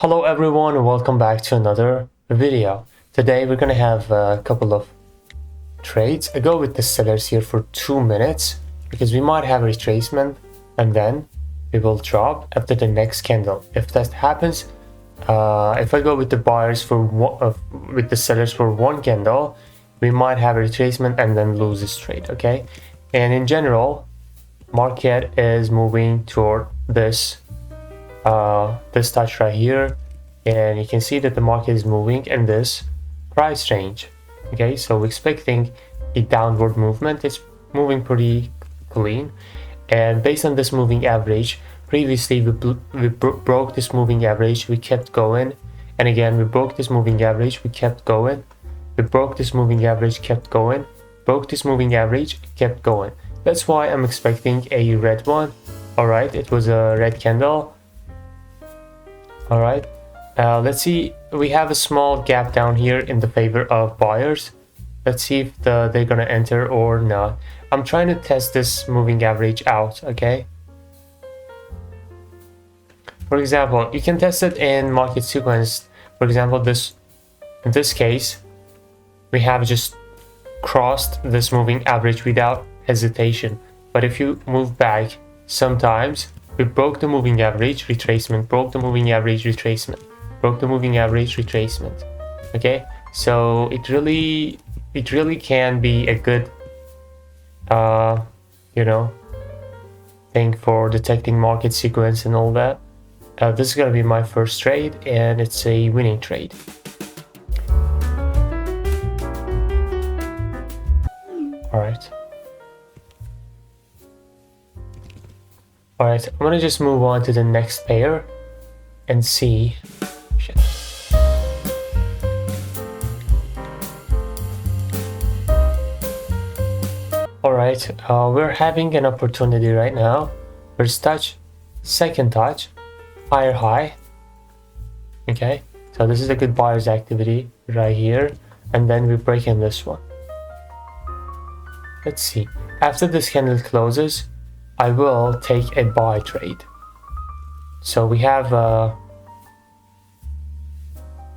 Hello everyone and welcome back to another video. Today we're gonna have a couple of trades. I go with the sellers here for 2 minutes because we might have a retracement and then we will drop after the next candle. If that happens, if I go with the buyers for with the sellers for 1 candle, we might have a retracement and then lose this trade. Okay, and in general, market is moving toward this touch right here, and you can see that the market is moving in this price range. Okay, so we're expecting a downward movement. It's moving pretty clean, and based on this moving average, previously we broke this moving average, we kept going, and again we broke this moving average, we kept going, we broke this moving average, kept going, broke this moving average, kept going. That's why I'm expecting a red one. All right, it was a red candle. All right, let's see. We have a small gap down here in the favor of buyers. Let's see if they're gonna enter or not. I'm trying to test this moving average out. Okay, for example, you can test it in market sequence. For example, in this case, we have just crossed this moving average without hesitation. But if you move back, sometimes we broke the moving average, retracement, broke the moving average, retracement, broke the moving average, retracement. Okay, so it really can be a good thing for detecting market sequence and all that. This is gonna be my first trade, and it's a winning trade. All right. Alright, I'm gonna just move on to the next pair and see. Shit. Alright, we're having an opportunity right now. First touch, second touch, higher high. Okay, so this is a good buyer's activity right here, and then we break in this one. Let's see. After this candle closes, I will take a buy trade. So we have a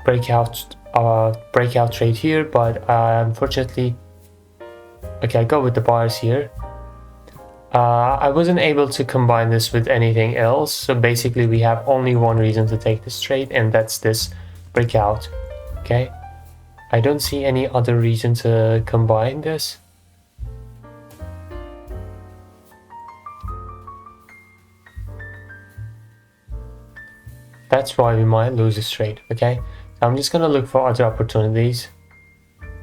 breakout trade here, but unfortunately, okay, I go with the buyers here. I wasn't able to combine this with anything else, so basically we have only one reason to take this trade, and that's this breakout. Okay, I don't see any other reason to combine this. That's why we might lose this trade. Okay, so I'm just gonna look for other opportunities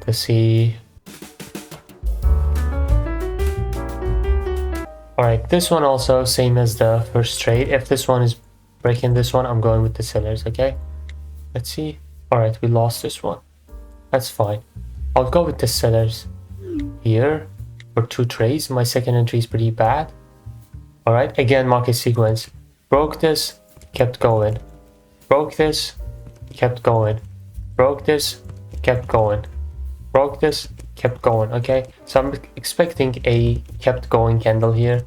to see. All right, this one also same as the first trade. If this one is breaking this one, I'm going with the sellers. Okay, let's see. All right, we lost this one. That's fine. I'll go with the sellers here for 2 trades. My second entry is pretty bad. All right, again market sequence. Broke this, kept going. Broke this, kept going. Broke this, kept going. Broke this, kept going. Okay, so I'm expecting a kept going candle here.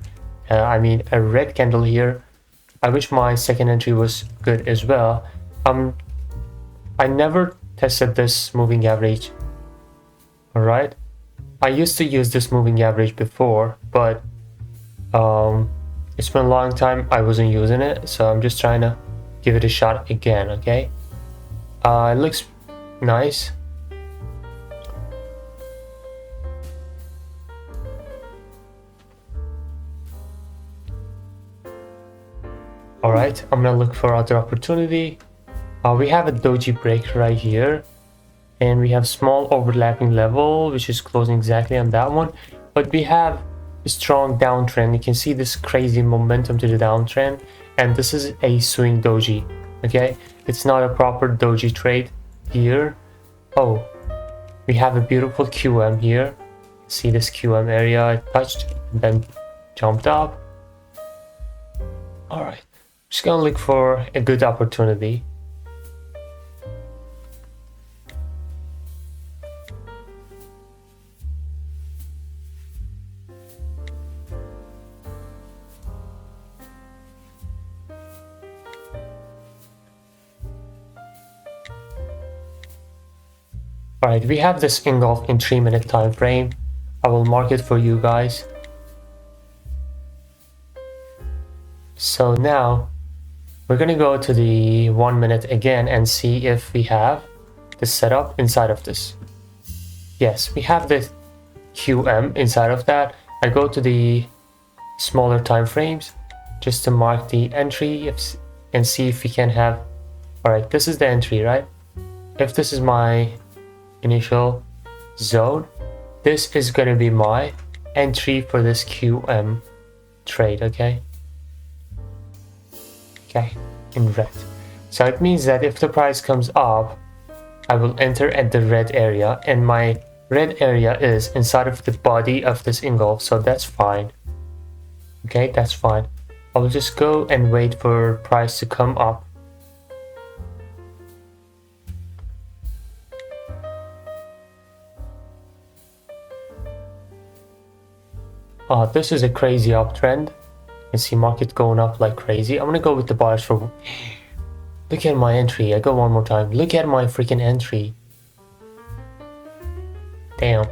I mean a red candle here. I wish my second entry was good as well. I never tested this moving average. All right, I used to use this moving average before, but it's been a long time I wasn't using it, so I'm just trying to give it a shot again. Okay, it looks nice. All right, I'm gonna look for other opportunity. We have a doji break right here, and we have small overlapping level which is closing exactly on that one, but we have a strong downtrend. You can see this crazy momentum to the downtrend, and this is a swing doji. Okay, it's not a proper doji trade here. Oh, we have a beautiful QM here. See this QM area I touched and then jumped up. All right, just gonna look for a good opportunity. Alright, we have this engulf in 3-minute time frame. I will mark it for you guys. So now we're gonna go to the 1 minute again and see if we have the setup inside of this. Yes, we have the QM inside of that. I go to the smaller time frames just to mark the entry and see if we can have. Alright, this is the entry, right? If this is my initial zone, this is going to be my entry for this QM trade, okay? Okay, in red. So it means that if the price comes up, I will enter at the red area, and my red area is inside of the body of this engulf, so that's fine. Okay, that's fine. I will just go and wait for price to come up. This is a crazy uptrend. You can see market going up like crazy. I'm gonna go with the buyers for. Look at my entry. I go one more time. Look at my freaking entry. Damn.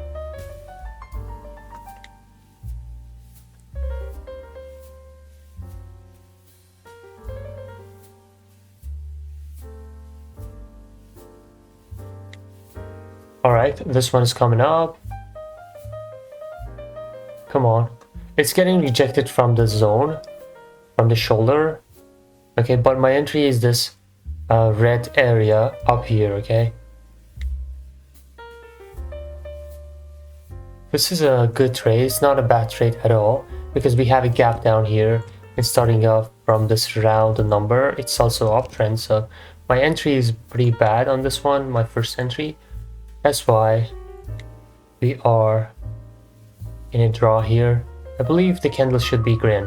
Alright, this one is coming up. Come on. It's getting rejected from the zone, from the shoulder. Okay, but my entry is this red area up here, okay? This is a good trade. It's not a bad trade at all because we have a gap down here. It's starting off from this round number. It's also uptrend, so my entry is pretty bad on this one, my first entry. That's why we are in a draw here. I believe the candle should be green.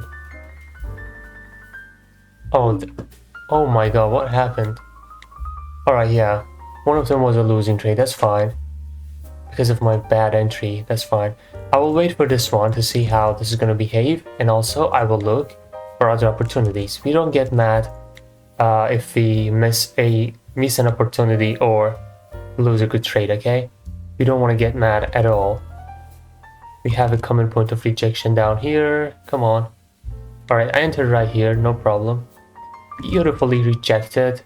Oh my god, what happened? Alright, yeah. One of them was a losing trade, that's fine. Because of my bad entry, that's fine. I will wait for this one to see how this is going to behave, and also I will look for other opportunities. We don't get mad if we miss an opportunity or lose a good trade, okay? We don't want to get mad at all. We have a common point of rejection down here. Come on. Alright, I entered right here, no problem. Beautifully rejected.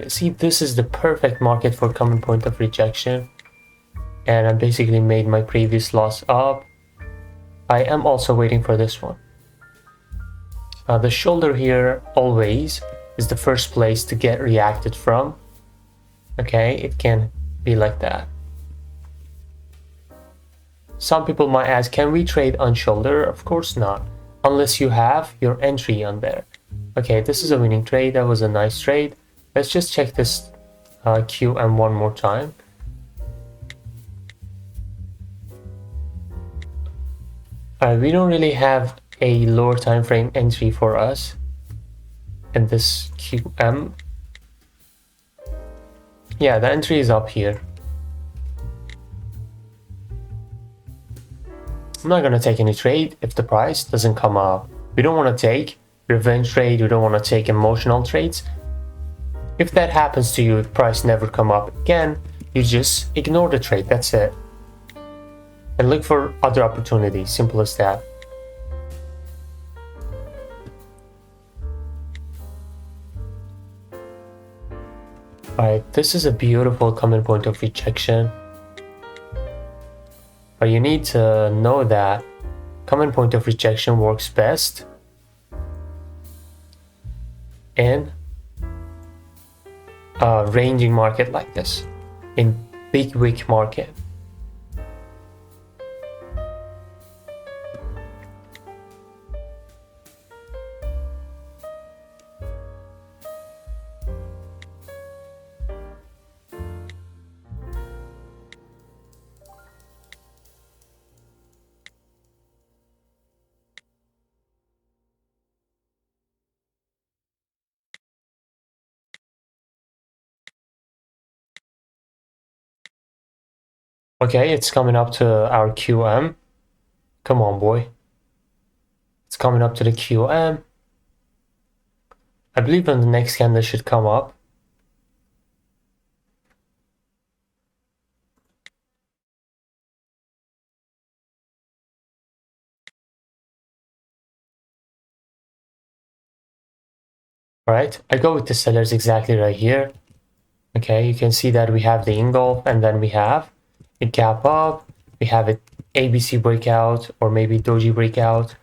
See, this is the perfect market for common point of rejection. And I basically made my previous loss up. I am also waiting for this one. The shoulder here always is the first place to get reacted from. Okay, it can be like that. Some people might ask, can we trade on shoulder? Of course not, unless you have your entry on there. Okay, this is a winning trade. That was a nice trade. Let's just check this QM one more time. We don't really have a lower time frame entry for us in this QM. Yeah, the entry is up here. I'm not gonna take any trade if the price doesn't come up. We don't want to take revenge trade. We don't want to take emotional trades. If that happens to you, the price never come up again, you just ignore the trade. That's it. And look for other opportunities. Simple as that. Alright, this is a beautiful common point of rejection. But you need to know that common point of rejection works best in a ranging market like this, in big wick market. Okay, it's coming up to our QM. Come on, boy. It's coming up to the QM. I believe on the next candle should come up. All right, I go with the sellers exactly right here. Okay, you can see that we have the engulf and then we have it gap up. We have it ABC breakout or maybe doji breakout.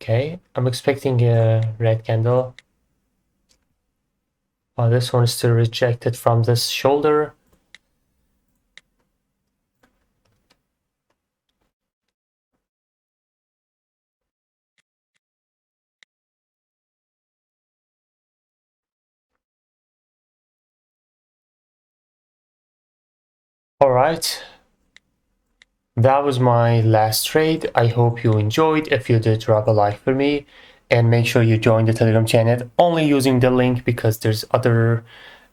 Okay, I'm expecting a red candle. Oh, this one is still rejected from this shoulder. All right, that was my last trade. I hope you enjoyed. If you did, drop a like for me and make sure you join the Telegram channel, only using the link because there's other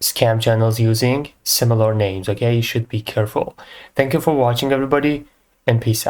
scam channels using similar names. Okay, you should be careful. Thank you for watching, everybody, and peace out.